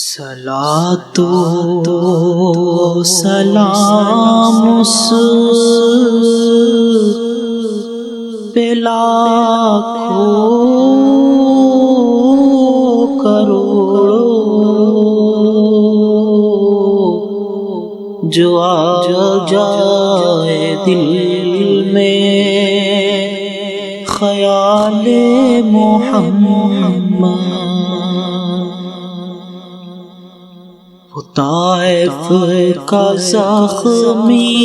صلاۃ و سلام اس پہ لاکھوں کروڑوں جو آ جائے دل میں خیال محمد۔ وہ طائف کا زخمی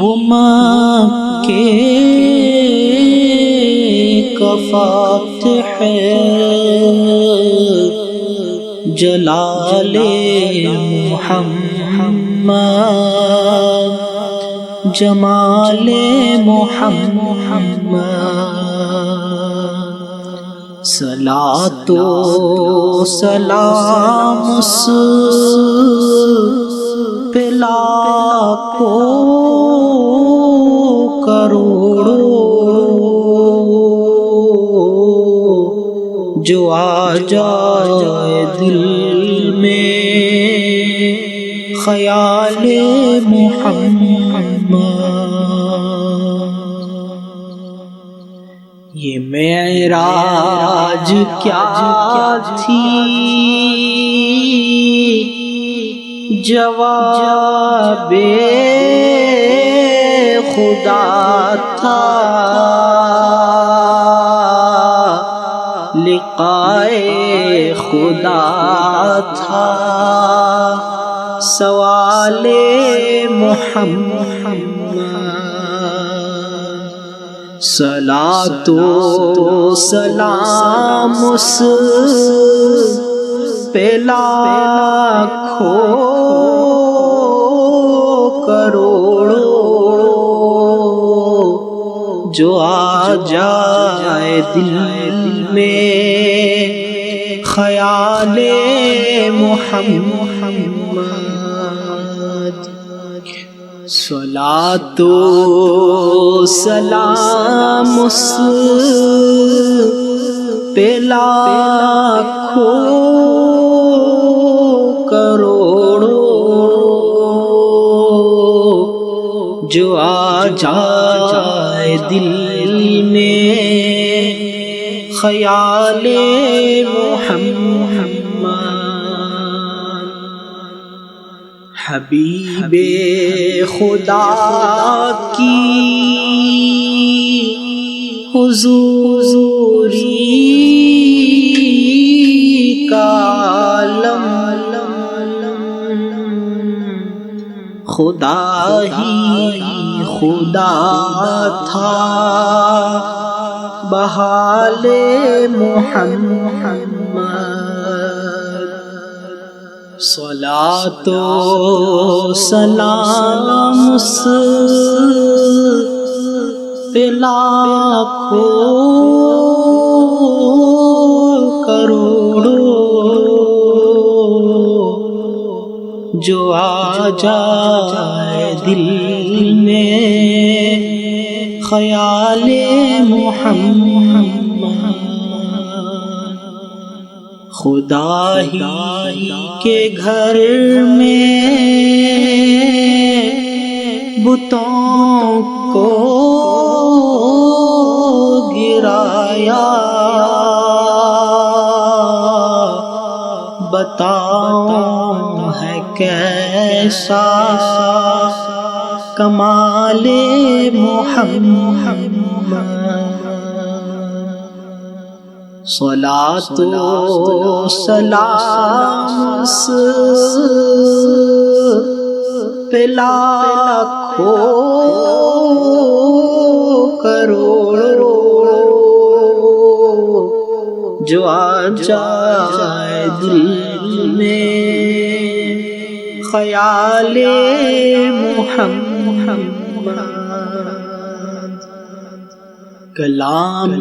وہ مکے کا فاتح جلال محمد جمال محمد۔ صلاۃ و سلام اس پہ لاکھوں کروڑوں جو آ جائے دل میں خیال محمد۔ یہ معراج کیا تھی جواب خدا تھا، لقائے خدا تھا، سوال محمد۔ صلاۃ و سلام اس پہ لاکھوں کروڑوں جو آ جائے دل میں خیال محمد۔ صلاۃ و سلام اس پہ لاکھوں کروڑوں جو آ جائے دل میں خیال محمد۔ حبیب خدا کی حضوری کا عالم خدا ہی خدا تھا بحال محمد۔ صلاۃ و سلام اس پہ لاکھوں کروڑوں جو آ جائے دل میں خیال محمد۔ خدا ہی کے گھر میں بتوں کو گرایا، بتاؤں ہے کیسا کمال محمد۔ صلاۃ و سلام اس پہ لاکھوں کروڑوں جو آ جائے دل میں خیال محمد۔ کلام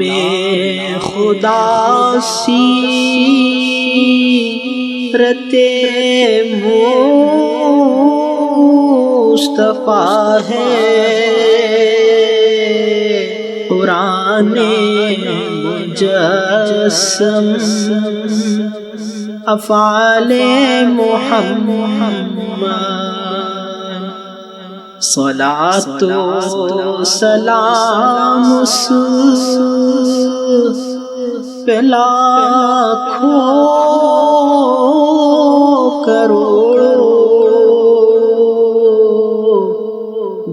خدا سیرت مصطفیٰ ہے، قرآن مجسم افعال محمد صلاۃ و سلام اس پہ لاکھوں کروڑوں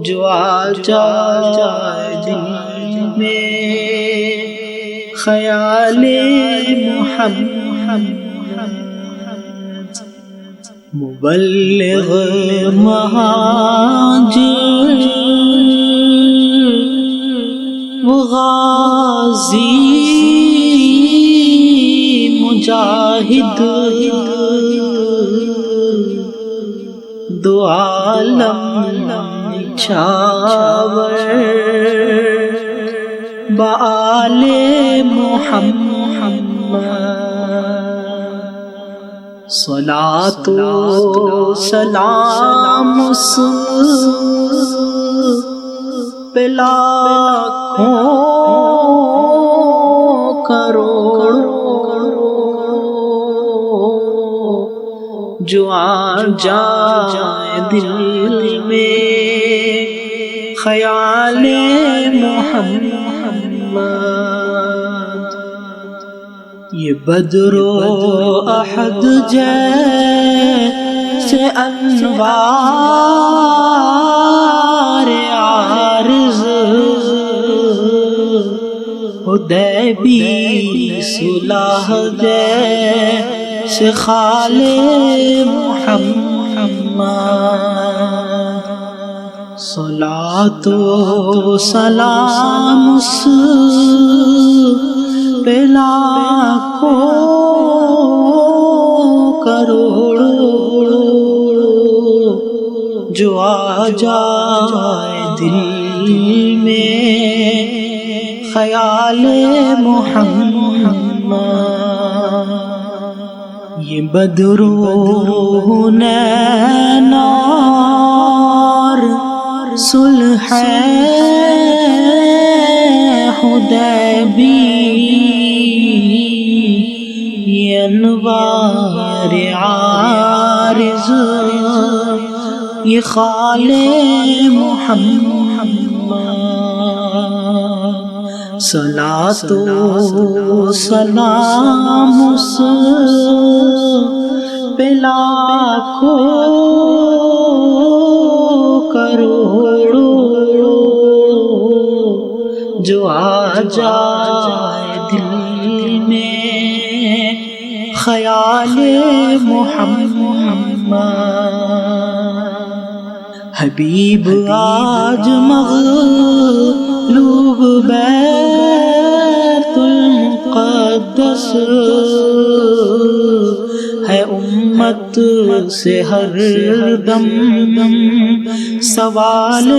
جو آ جائے دل میں خیال محمد مبلغ مہاجر غازی مجاہد دو عالم نچھاور بآل محمد صلاۃ و سلام اس پہ لاکھوں کروڑوں جو آ جائے دل میں خیال محمد یہ بدر و احد جیسے انوار عارض حدیبی صلح جیسے خال محمد صلاۃ و سلام اس پہ لاکھوں کروڑوں جو آ جائے دل میں خیال محمد یہ بدر و حنین اور صلح حدیبی یہ انوار عارض یہ خال محمد صلاۃ و سلام اس پہ لاکھوں کروڑوں جو آ جائے دل میں خیال محمد حبیب آج مغلوب بیت المقدس ہے امت سے ہر دم سوال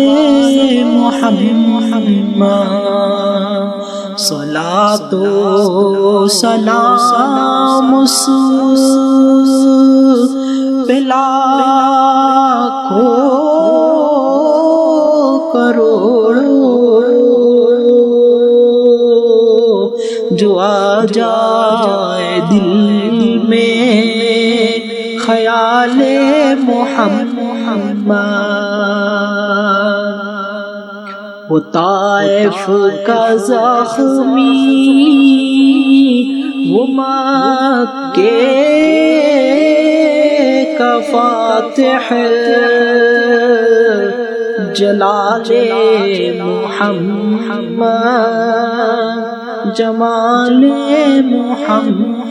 محمد صلاۃ و سلام اس پہ لاکھوں کروڑوں جو آ جائے دل میں خیال محمد وہ طائف کا زخمی وہ مکے کا فاتح جلال محمد جمال محمد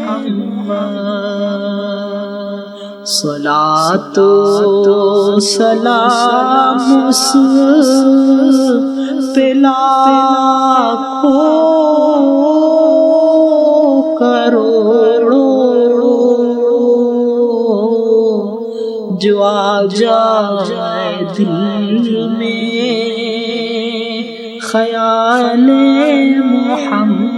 صلاۃ و سلام اس پہ لاکھوں کروڑوں جو آ جائے دل میں خیال محمد